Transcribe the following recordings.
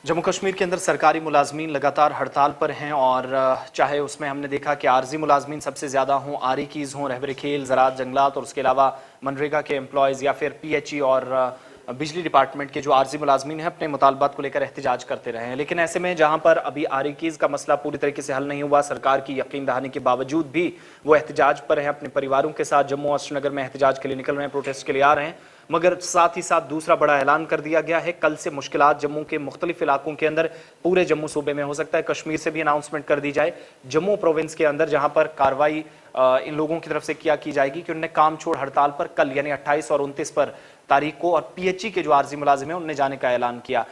जम्मू कश्मीर के अंदर सरकारी मुलाजमीन लगातार हड़ताल पर हैं और चाहे उसमें हमने देखा कि आर्जी मुलाजमीन सबसे ज़्यादा हों, आरी कीज़ हों, रहबर खेल, ज़राअत, जंगलात और उसके अलावा मनरेगा के एम्प्लॉयज़ या फिर पीएचई और बिजली डिपार्टमेंट के जो आर्जी मुलाजमीन हैं अपने मुतालबात को लेकर एहतजाज करते रहे हैं। लेकिन ऐसे में जहाँ पर अभी आरी कीज़ का मसला पूरी तरीके से हल नहीं हुआ, सरकार की यकीन दहानी के बावजूद भी वो एहतजाज पर हैं, अपने परिवारों के साथ जम्मू और श्रीनगर में एहतजाज के लिए निकल रहे हैं, प्रोटेस्ट के लिए आ रहे हैं। मगर साथ ही साथ दूसरा बड़ा ऐलान कर दिया गया है, कल से मुश्किलात जम्मू के मुख्तलिफ इलाकों के अंदर पूरे जम्मू सूबे में हो सकता है। कश्मीर से भी अनाउंसमेंट कर दी जाए जम्मू प्रोविंस के अंदर, जहां पर कार्रवाई इन लोगों की तरफ से क्या की जाएगी कि उन्हें काम छोड़ हड़ताल पर कल यानी 28 और 29 पर तारीख को और पीएचई के जो आर्जी मुलाजिम है उनने जाने का ऐलान किया।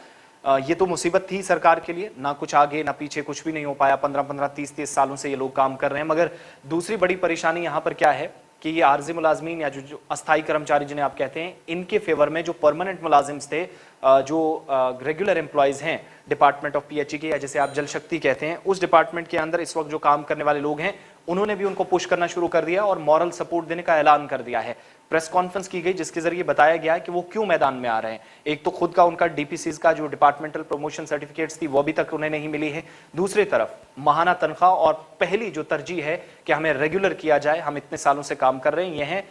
ये तो मुसीबत थी सरकार के लिए, ना कुछ आगे ना पीछे, कुछ भी नहीं हो पाया। 15-15, 30-30 सालों से ये लोग काम कर रहे हैं। मगर दूसरी बड़ी परेशानी यहाँ पर क्या है कि ये आर्जी मुलाजमीन या जो अस्थायी कर्मचारी जिन्हें आप कहते हैं, इनके फेवर में जो परमानेंट मुलाजिम थे, जो रेगुलर एम्प्लॉयज़ हैं डिपार्टमेंट ऑफ पीएचई के या जैसे आप जल शक्ति कहते हैं, उस डिपार्टमेंट के अंदर इस वक्त जो काम करने वाले लोग हैं उन्होंने भी उनको पुश करना शुरू कर दिया और मॉरल सपोर्ट देने का ऐलान कर दिया है। प्रेस कॉन्फ्रेंस की गई जिसके जरिए बताया गया कि वो क्यों मैदान में आ रहे हैं। एक तो खुद का उनका डीपीसीज का जो डिपार्टमेंटल प्रमोशन सर्टिफिकेट्स थी वो अभी तक उन्हें नहीं मिली है। दूसरी तरफ महाना तनख्वाह और पहली जो तरजीह है कि हमें रेगुलर किया जाए, हम इतने सालों से काम कर रहे हैं। यह है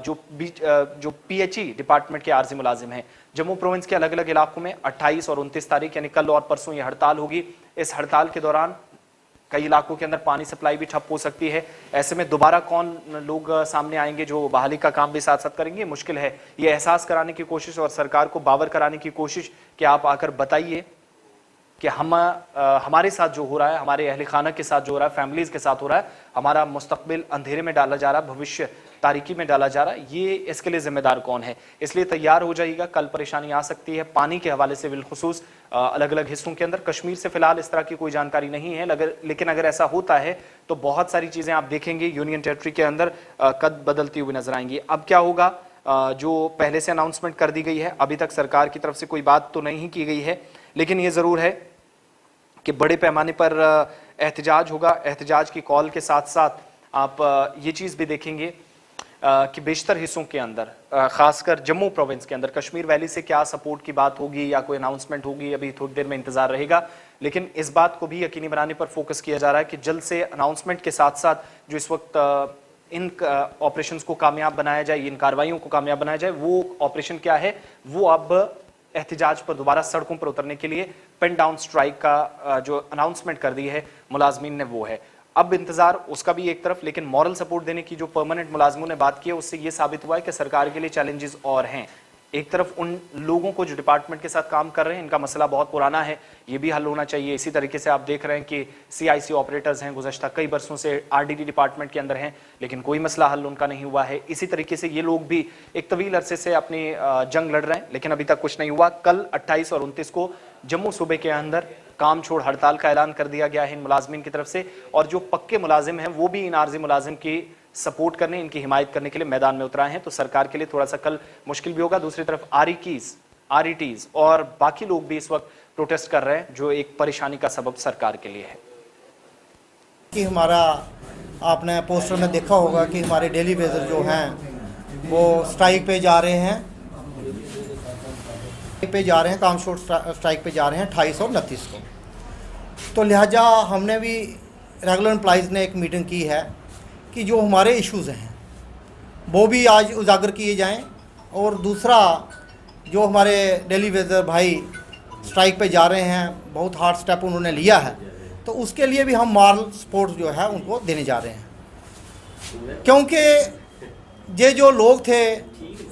जो पीएचई डिपार्टमेंट के आर्जी मुलाजिम हैं। जम्मू प्रोविंस के अलग अलग इलाकों में 28 और 29 तारीख यानी कल और परसों ये हड़ताल होगी। इस हड़ताल के दौरान कई इलाकों के अंदर पानी सप्लाई भी ठप हो सकती है। ऐसे में दोबारा कौन लोग सामने आएंगे जो बहाली का काम भी साथ साथ करेंगे, मुश्किल है। ये एहसास कराने की कोशिश और सरकार को बावर कराने की कोशिश कि आप आकर बताइए कि हमारे साथ जो हो रहा है, हमारे अहल खाना के साथ जो हो रहा है, फैमिलीज के साथ हो रहा है, हमारा मुस्तकबिल अंधेरे में डाला जा रहा है, भविष्य तारीकी में डाला जा रहा है, ये इसके लिए जिम्मेदार कौन है। इसलिए तैयार हो जाइएगा, कल परेशानी आ सकती है पानी के हवाले से बिलखुसूस अलग अलग हिस्सों के अंदर। कश्मीर से फिलहाल इस तरह की कोई जानकारी नहीं है, लेकिन अगर ऐसा होता है तो बहुत सारी चीज़ें आप देखेंगे यूनियन टेरिटरी के अंदर कद बदलती हुई नजर आएंगी। अब क्या होगा, जो पहले से अनाउंसमेंट कर दी गई है, अभी तक सरकार की तरफ से कोई बात तो नहीं की गई है, लेकिन ये ज़रूर है कि बड़े पैमाने पर एहतजाज होगा। एहतजाज की कॉल के साथ साथ आप ये चीज़ भी देखेंगे कि बेशतर हिस्सों के अंदर, खासकर जम्मू प्रोविंस के अंदर, कश्मीर वैली से क्या सपोर्ट की बात होगी या कोई अनाउंसमेंट होगी, अभी थोड़ी देर में इंतजार रहेगा। लेकिन इस बात को भी यकीनी बनाने पर फोकस किया जा रहा है कि जल्द से अनाउंसमेंट के साथ साथ जो इस वक्त इन ऑपरेशंस को कामयाब बनाया जाए, इन कार्रवाइयों को कामयाब बनाया जाए। वो ऑपरेशन क्या है, वो अब एहतजाज पर दोबारा सड़कों पर उतरने के लिए पेन डाउन स्ट्राइक का जो अनाउंसमेंट कर दी है मुलाजमीन ने, वो है। अब इंतजार उसका भी एक तरफ, लेकिन मॉरल सपोर्ट देने की जो परमानेंट मुलाजमों ने बात की है उससे ये साबित हुआ है कि सरकार के लिए चैलेंजेस और हैं। एक तरफ उन लोगों को जो डिपार्टमेंट के साथ काम कर रहे हैं, इनका मसला बहुत पुराना है, ये भी हल होना चाहिए। इसी तरीके से आप देख रहे हैं कि सीआईसी ऑपरेटर्स हैं, गुज़श्ता कई बरसों से आरडीडी डिपार्टमेंट के अंदर हैं, लेकिन कोई मसला हल उनका नहीं हुआ है। इसी तरीके से ये लोग भी एक तवील अरसे से अपनी जंग लड़ रहे हैं, लेकिन अभी तक कुछ नहीं हुआ। कल 28 और 29 को जम्मू सूबे के अंदर काम छोड़ हड़ताल का ऐलान कर दिया गया है इन मुलाजमीन की तरफ से, और जो पक्के मुलाजिम हैं वो भी इन आर्जी मुलाजिम की सपोर्ट करने, इनकी हिमायत करने के लिए मैदान में उतरा हैं। तो सरकार के लिए थोड़ा सा कल मुश्किल भी होगा। दूसरी तरफ आरईटीज और बाकी लोग भी इस वक्त प्रोटेस्ट कर रहे हैं, जो एक परेशानी का सबब सरकार के लिए है। कि हमारा आपने पोस्टर में देखा होगा कि हमारे डेली वेजर जो हैं वो स्ट्राइक पे जा रहे हैं, काम छोड़ स्ट्राइक पे जा रहे हैं 28 और 29 को। तो लिहाजा हमने भी रेगुलर एम्प्लॉइज़ ने एक मीटिंग की है कि जो हमारे इश्यूज़ हैं वो भी आज उजागर किए जाएं, और दूसरा जो हमारे डेली वेजर भाई स्ट्राइक पे जा रहे हैं, बहुत हार्ड स्टेप उन्होंने लिया है, तो उसके लिए भी हम मॉरल सपोर्ट जो है उनको देने जा रहे हैं। क्योंकि ये जो लोग थे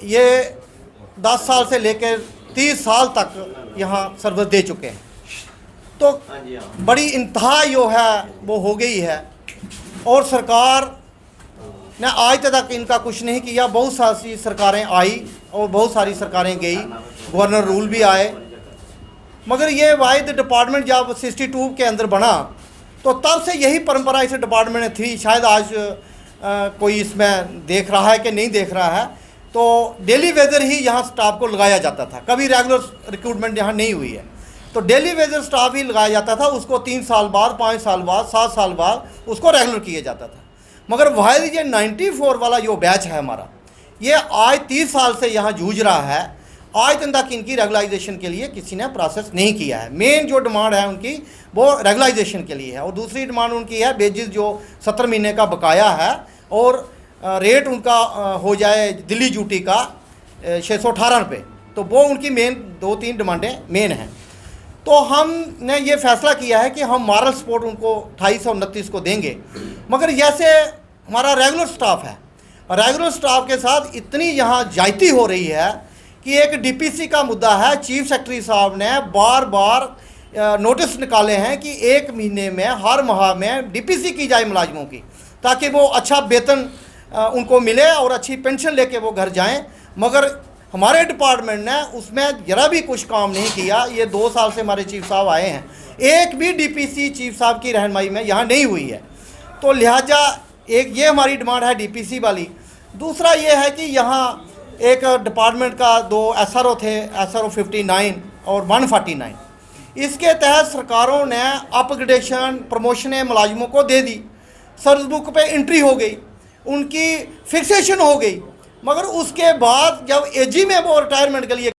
ये 10 साल से लेकर 30 साल तक यहाँ सर्विस दे चुके हैं, तो बड़ी इंतहा जो है वो हो गई है, और सरकार ने आज तक इनका कुछ नहीं किया। बहुत सारी सरकारें आई और बहुत सारी सरकारें गई, गवर्नर रूल भी आए, मगर ये वाहिद डिपार्टमेंट जब 62 के अंदर बना तो तब से यही परंपरा इस डिपार्टमेंट में थी। शायद आज कोई इसमें देख रहा है कि नहीं देख रहा है, तो डेली वेजर ही यहाँ स्टाफ को लगाया जाता था, कभी रेगुलर रिक्रूटमेंट यहाँ नहीं हुई है। तो डेली वेजर स्टाफ ही लगाया जाता था, उसको 3 साल बाद, 5 साल बाद, 7 साल बाद उसको रेगुलर किया जाता था। मगर वाहिद ये 94 वाला जो बैच है हमारा, ये आज 30 साल से यहाँ जूझ रहा है, आज दिन तक इनकी रेगुलाइजेशन के लिए किसी ने प्रोसेस नहीं किया है। मेन जो डिमांड है उनकी वो रेगुलाइजेशन के लिए है। और दूसरी डिमांड उनकी है वेजेस जो 17 महीने का बकाया है और रेट उनका हो जाए दिल्ली ड्यूटी का 618 रुपये। तो वो उनकी मेन 2-3 डिमांडें मेन हैं। तो हमने ये फैसला किया है कि हम मॉरल सपोर्ट उनको 2829 को देंगे। मगर जैसे हमारा रेगुलर स्टाफ है, रेगुलर स्टाफ के साथ इतनी यहाँ जायती हो रही है कि एक डीपीसी का मुद्दा है। चीफ सेक्रेटरी साहब ने बार बार नोटिस निकाले हैं कि 1 महीने में हर माह में डीपीसी की जाए मुलाजिमों की, ताकि वो अच्छा वेतन उनको मिले और अच्छी पेंशन लेके वो घर जाएं। मगर हमारे डिपार्टमेंट ने उसमें ज़रा भी कुछ काम नहीं किया। ये 2 साल से हमारे चीफ साहब आए हैं, एक भी डीपीसी चीफ साहब की रहनुमाई में यहाँ नहीं हुई है। तो लिहाजा एक ये हमारी डिमांड है डीपीसी वाली। दूसरा ये है कि यहाँ एक डिपार्टमेंट का 2 SRO थे, SRO 59 और 149। इसके तहत सरकारों ने अपग्रेडेशन प्रमोशनें मुलाजिमों को दे दी, सर्विस बुक पे एंट्री हो गई, उनकी फिक्सेशन हो गई। मगर उसके बाद जब एजी में वो रिटायरमेंट के लिए